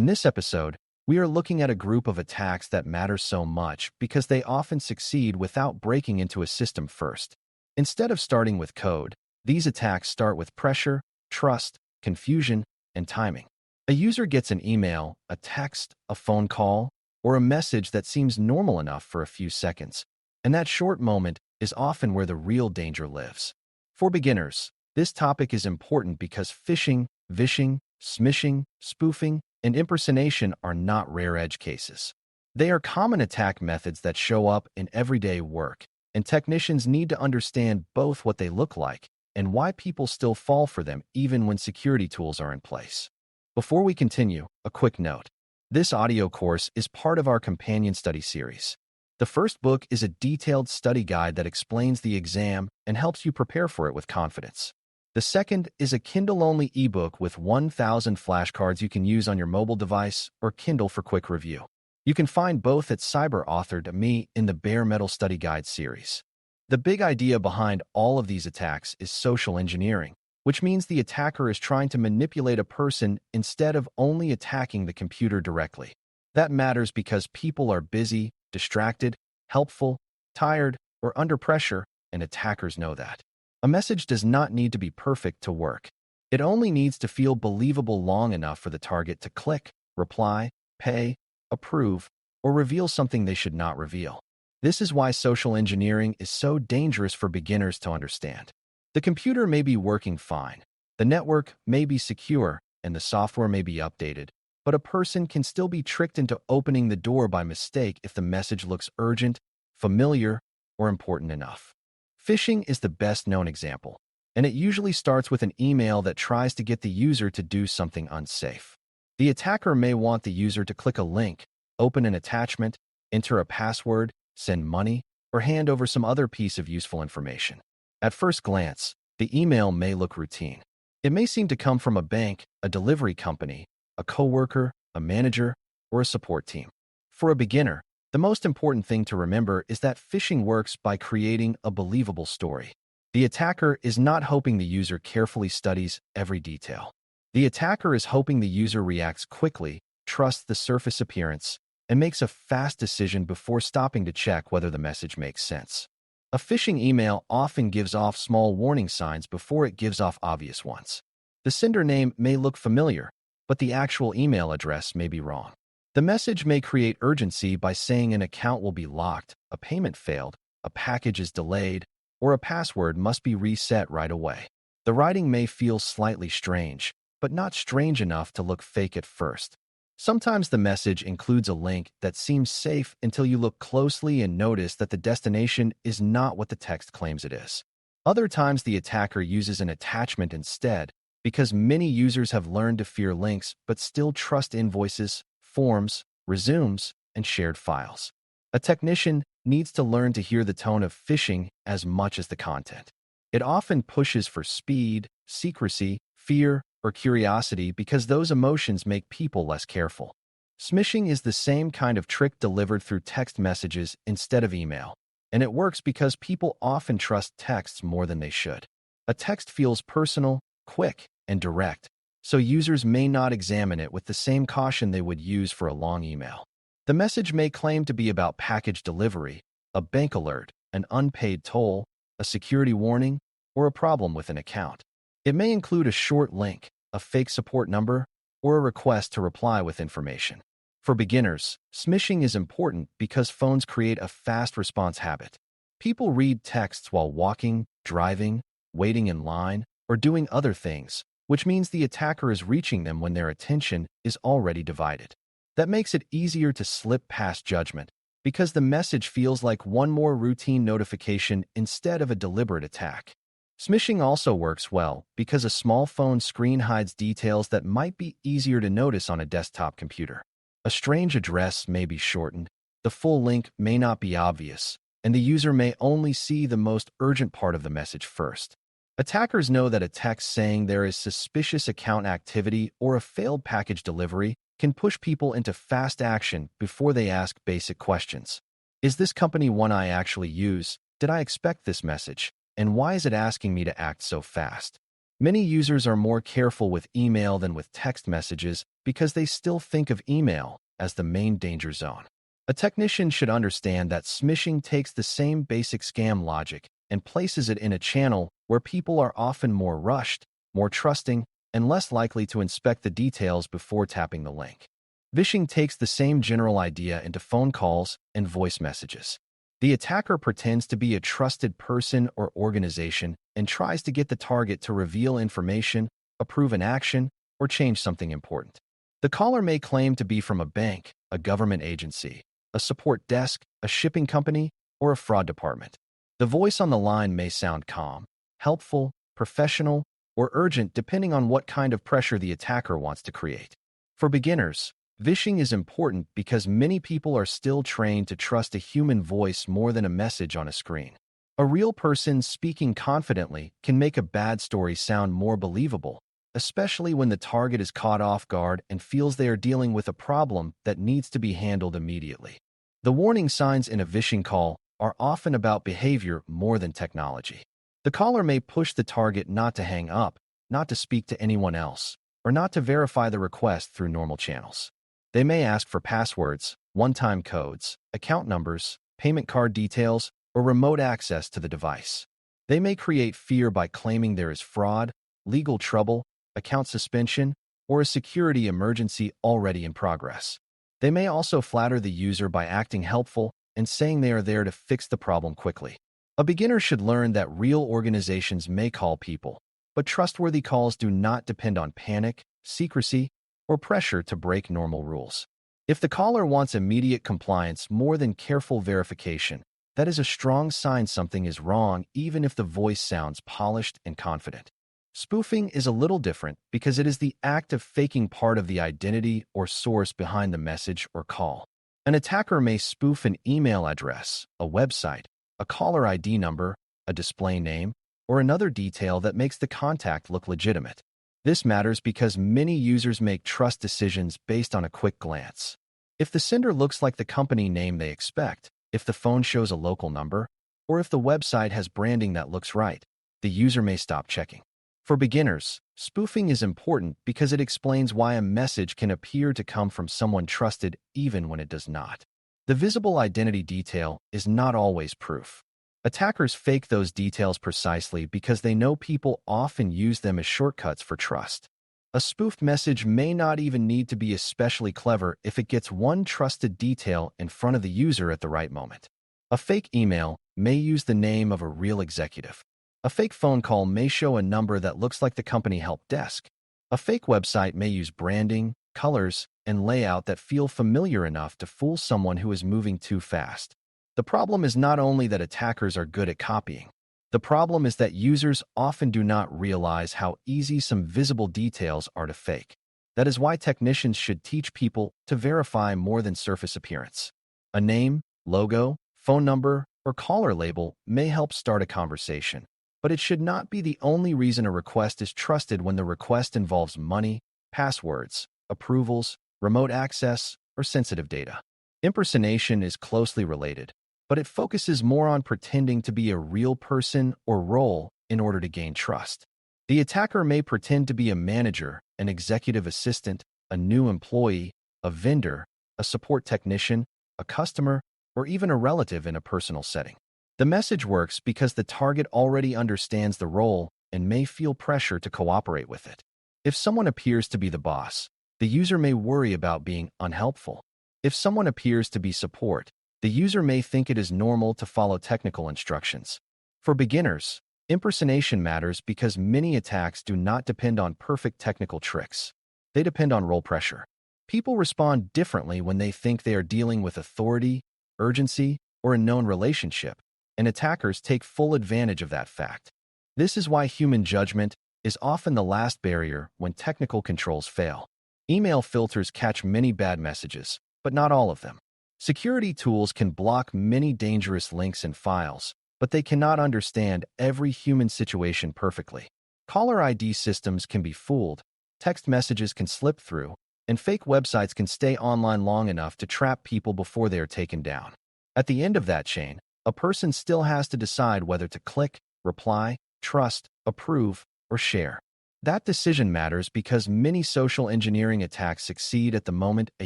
In this episode, we are looking at a group of attacks that matter so much because they often succeed without breaking into a system first. Instead of starting with code, these attacks start with pressure, trust, confusion, and timing. A user gets an email, a text, a phone call, or a message that seems normal enough for a few seconds, and that short moment is often where the real danger lives. For beginners, this topic is important because phishing, vishing, smishing, spoofing, and impersonation are not rare edge cases. They are common attack methods that show up in everyday work, and technicians need to understand both what they look like and why people still fall for them even when security tools are in place. Before we continue, a quick note. This audio course is part of our companion study series. The first book is a detailed study guide that explains the exam and helps you prepare for it with confidence. The second is a Kindle-only ebook with 1,000 flashcards you can use on your mobile device or Kindle for quick review. You can find both at CyberAuthor.me in the Bare Metal Study Guide series. The big idea behind all of these attacks is social engineering, which means the attacker is trying to manipulate a person instead of only attacking the computer directly. That matters because people are busy, distracted, helpful, tired, or under pressure, and attackers know that. A message does not need to be perfect to work. It only needs to feel believable long enough for the target to click, reply, pay, approve, or reveal something they should not reveal. This is why social engineering is so dangerous for beginners to understand. The computer may be working fine, the network may be secure, and the software may be updated, but a person can still be tricked into opening the door by mistake if the message looks urgent, familiar, or important enough. Phishing is the best-known example, and it usually starts with an email that tries to get the user to do something unsafe. The attacker may want the user to click a link, open an attachment, enter a password, send money, or hand over some other piece of useful information. At first glance, the email may look routine. It may seem to come from a bank, a delivery company, a coworker, a manager, or a support team. For a beginner, the most important thing to remember is that phishing works by creating a believable story. The attacker is not hoping the user carefully studies every detail. The attacker is hoping the user reacts quickly, trusts the surface appearance, and makes a fast decision before stopping to check whether the message makes sense. A phishing email often gives off small warning signs before it gives off obvious ones. The sender name may look familiar, but the actual email address may be wrong. The message may create urgency by saying an account will be locked, a payment failed, a package is delayed, or a password must be reset right away. The writing may feel slightly strange, but not strange enough to look fake at first. Sometimes the message includes a link that seems safe until you look closely and notice that the destination is not what the text claims it is. Other times the attacker uses an attachment instead, because many users have learned to fear links but still trust invoices, forms, resumes, and shared files. A technician needs to learn to hear the tone of phishing as much as the content. It often pushes for speed, secrecy, fear, or curiosity because those emotions make people less careful. Smishing is the same kind of trick delivered through text messages instead of email, and it works because people often trust texts more than they should. A text feels personal, quick, and direct, so users may not examine it with the same caution they would use for a long email. The message may claim to be about package delivery, a bank alert, an unpaid toll, a security warning, or a problem with an account. It may include a short link, a fake support number, or a request to reply with information. For beginners, smishing is important because phones create a fast response habit. People read texts while walking, driving, waiting in line, or doing other things, which means the attacker is reaching them when their attention is already divided. That makes it easier to slip past judgment because the message feels like one more routine notification instead of a deliberate attack. Smishing also works well because a small phone screen hides details that might be easier to notice on a desktop computer. A strange address may be shortened, the full link may not be obvious, and the user may only see the most urgent part of the message first. Attackers know that a text saying there is suspicious account activity or a failed package delivery can push people into fast action before they ask basic questions. Is this company one I actually use? Did I expect this message? And why is it asking me to act so fast? Many users are more careful with email than with text messages because they still think of email as the main danger zone. A technician should understand that smishing takes the same basic scam logic and places it in a channel where people are often more rushed, more trusting, and less likely to inspect the details before tapping the link. Vishing takes the same general idea into phone calls and voice messages. The attacker pretends to be a trusted person or organization and tries to get the target to reveal information, approve an action, or change something important. The caller may claim to be from a bank, a government agency, a support desk, a shipping company, or a fraud department. The voice on the line may sound calm, helpful, professional, or urgent depending on what kind of pressure the attacker wants to create. For beginners, Vishing is important because many people are still trained to trust a human voice more than a message on a screen. A real person speaking confidently can make a bad story sound more believable, especially when the target is caught off guard and feels they are dealing with a problem that needs to be handled immediately. The warning signs in a vishing call are often about behavior more than technology. The caller may push the target not to hang up, not to speak to anyone else, or not to verify the request through normal channels. They may ask for passwords, one-time codes, account numbers, payment card details, or remote access to the device. They may create fear by claiming there is fraud, legal trouble, account suspension, or a security emergency already in progress. They may also flatter the user by acting helpful and saying they are there to fix the problem quickly. A beginner should learn that real organizations may call people, but trustworthy calls do not depend on panic, secrecy, or pressure to break normal rules. If the caller wants immediate compliance more than careful verification, that is a strong sign something is wrong even if the voice sounds polished and confident. Spoofing is a little different because it is the act of faking part of the identity or source behind the message or call. An attacker may spoof an email address, a website, a caller ID number, a display name, or another detail that makes the contact look legitimate. This matters because many users make trust decisions based on a quick glance. If the sender looks like the company name they expect, if the phone shows a local number, or if the website has branding that looks right, the user may stop checking. For beginners, spoofing is important because it explains why a message can appear to come from someone trusted even when it does not. The visible identity detail is not always proof. Attackers fake those details precisely because they know people often use them as shortcuts for trust. A spoofed message may not even need to be especially clever if it gets one trusted detail in front of the user at the right moment. A fake email may use the name of a real executive. A fake phone call may show a number that looks like the company help desk. A fake website may use branding, colors, and layout that feel familiar enough to fool someone who is moving too fast. The problem is not only that attackers are good at copying. The problem is that users often do not realize how easy some visible details are to fake. That is why technicians should teach people to verify more than surface appearance. A name, logo, phone number, or caller label may help start a conversation, but it should not be the only reason a request is trusted when the request involves money, passwords, approvals, remote access, or sensitive data. Impersonation is closely related, but it focuses more on pretending to be a real person or role in order to gain trust. The attacker may pretend to be a manager, an executive assistant, a new employee, a vendor, a support technician, a customer, or even a relative in a personal setting. The message works because the target already understands the role and may feel pressure to cooperate with it. If someone appears to be the boss, the user may worry about being unhelpful. If someone appears to be support, the user may think it is normal to follow technical instructions. For beginners, impersonation matters because many attacks do not depend on perfect technical tricks. They depend on role pressure. People respond differently when they think they are dealing with authority, urgency, or a known relationship, and attackers take full advantage of that fact. This is why human judgment is often the last barrier when technical controls fail. Email filters catch many bad messages, but not all of them. Security tools can block many dangerous links and files, but they cannot understand every human situation perfectly. Caller ID systems can be fooled, text messages can slip through, and fake websites can stay online long enough to trap people before they are taken down. At the end of that chain, a person still has to decide whether to click, reply, trust, approve, or share. That decision matters because many social engineering attacks succeed at the moment a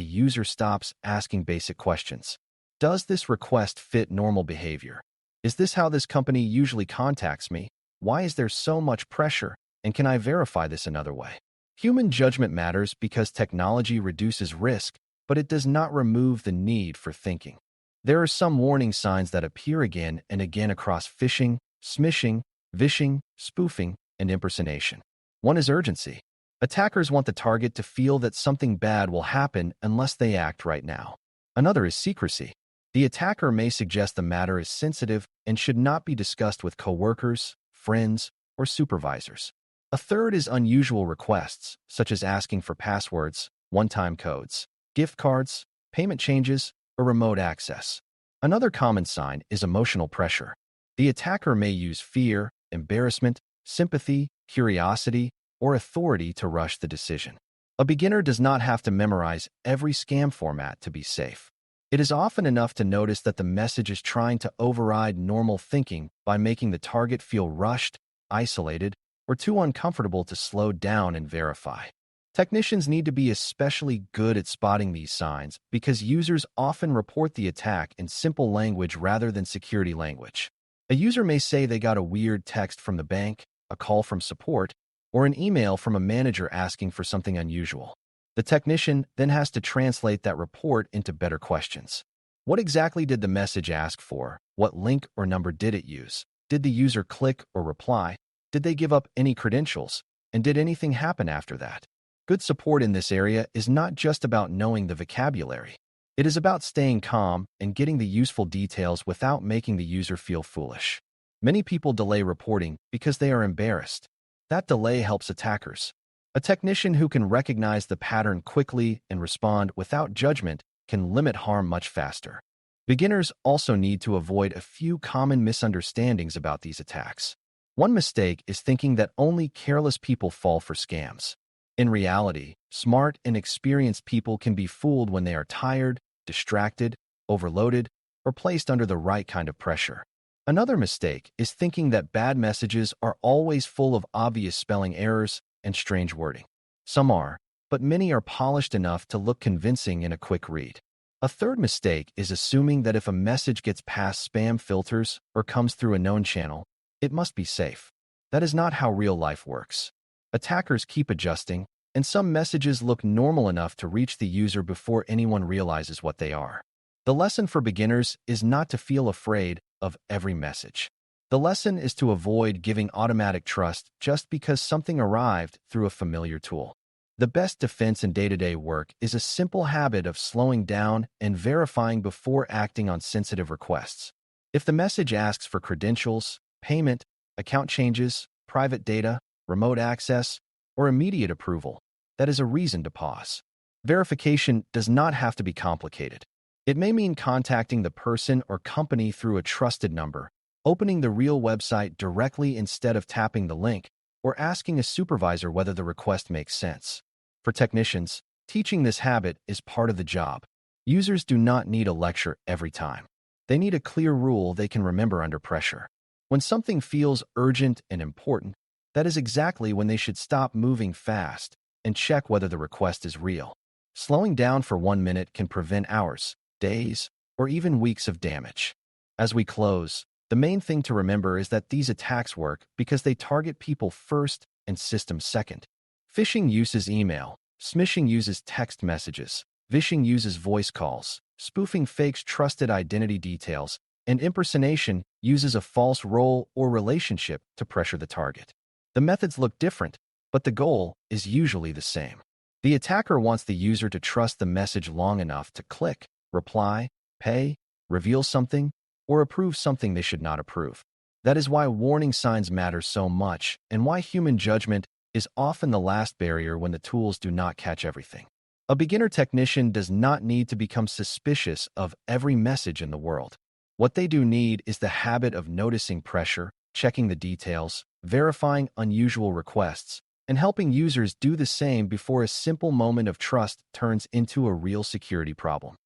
user stops asking basic questions. Does this request fit normal behavior? Is this how this company usually contacts me? Why is there so much pressure? And can I verify this another way? Human judgment matters because technology reduces risk, but it does not remove the need for thinking. There are some warning signs that appear again and again across phishing, smishing, vishing, spoofing, and impersonation. One is urgency. Attackers want the target to feel that something bad will happen unless they act right now. Another is secrecy. The attacker may suggest the matter is sensitive and should not be discussed with coworkers, friends, or supervisors. A third is unusual requests, such as asking for passwords, one-time codes, gift cards, payment changes, or remote access. Another common sign is emotional pressure. The attacker may use fear, embarrassment, sympathy, curiosity, or authority to rush the decision. A beginner does not have to memorize every scam format to be safe. It is often enough to notice that the message is trying to override normal thinking by making the target feel rushed, isolated, or too uncomfortable to slow down and verify. Technicians need to be especially good at spotting these signs because users often report the attack in simple language rather than security language. A user may say they got a weird text from the bank, a call from support, or an email from a manager asking for something unusual. The technician then has to translate that report into better questions. What exactly did the message ask for? What link or number did it use? Did the user click or reply? Did they give up any credentials? And did anything happen after that? Good support in this area is not just about knowing the vocabulary. It is about staying calm and getting the useful details without making the user feel foolish. Many people delay reporting because they are embarrassed. That delay helps attackers. A technician who can recognize the pattern quickly and respond without judgment can limit harm much faster. Beginners also need to avoid a few common misunderstandings about these attacks. One mistake is thinking that only careless people fall for scams. In reality, smart and experienced people can be fooled when they are tired, distracted, overloaded, or placed under the right kind of pressure. Another mistake is thinking that bad messages are always full of obvious spelling errors and strange wording. Some are, but many are polished enough to look convincing in a quick read. A third mistake is assuming that if a message gets past spam filters or comes through a known channel, it must be safe. That is not how real life works. Attackers keep adjusting, and some messages look normal enough to reach the user before anyone realizes what they are. The lesson for beginners is not to feel afraid of every message. The lesson is to avoid giving automatic trust just because something arrived through a familiar tool. The best defense in day-to-day work is a simple habit of slowing down and verifying before acting on sensitive requests. If the message asks for credentials, payment, account changes, private data, remote access, or immediate approval, that is a reason to pause. Verification does not have to be complicated. It may mean contacting the person or company through a trusted number, opening the real website directly instead of tapping the link, or asking a supervisor whether the request makes sense. For technicians, teaching this habit is part of the job. Users do not need a lecture every time. They need a clear rule they can remember under pressure. When something feels urgent and important, that is exactly when they should stop moving fast and check whether the request is real. Slowing down for 1 minute can prevent hours, days, or even weeks of damage. As we close, the main thing to remember is that these attacks work because they target people first and systems second. Phishing uses email, smishing uses text messages, vishing uses voice calls, spoofing fakes trusted identity details, and impersonation uses a false role or relationship to pressure the target. The methods look different, but the goal is usually the same. The attacker wants the user to trust the message long enough to click, reply, pay, reveal something, or approve something they should not approve. That is why warning signs matter so much and why human judgment is often the last barrier when the tools do not catch everything. A beginner technician does not need to become suspicious of every message in the world. What they do need is the habit of noticing pressure, checking the details, verifying unusual requests, and helping users do the same before a simple moment of trust turns into a real security problem.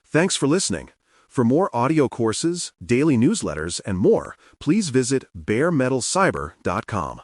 Thanks for listening. For more audio courses, daily newsletters, and more, please visit baremetalcyber.com.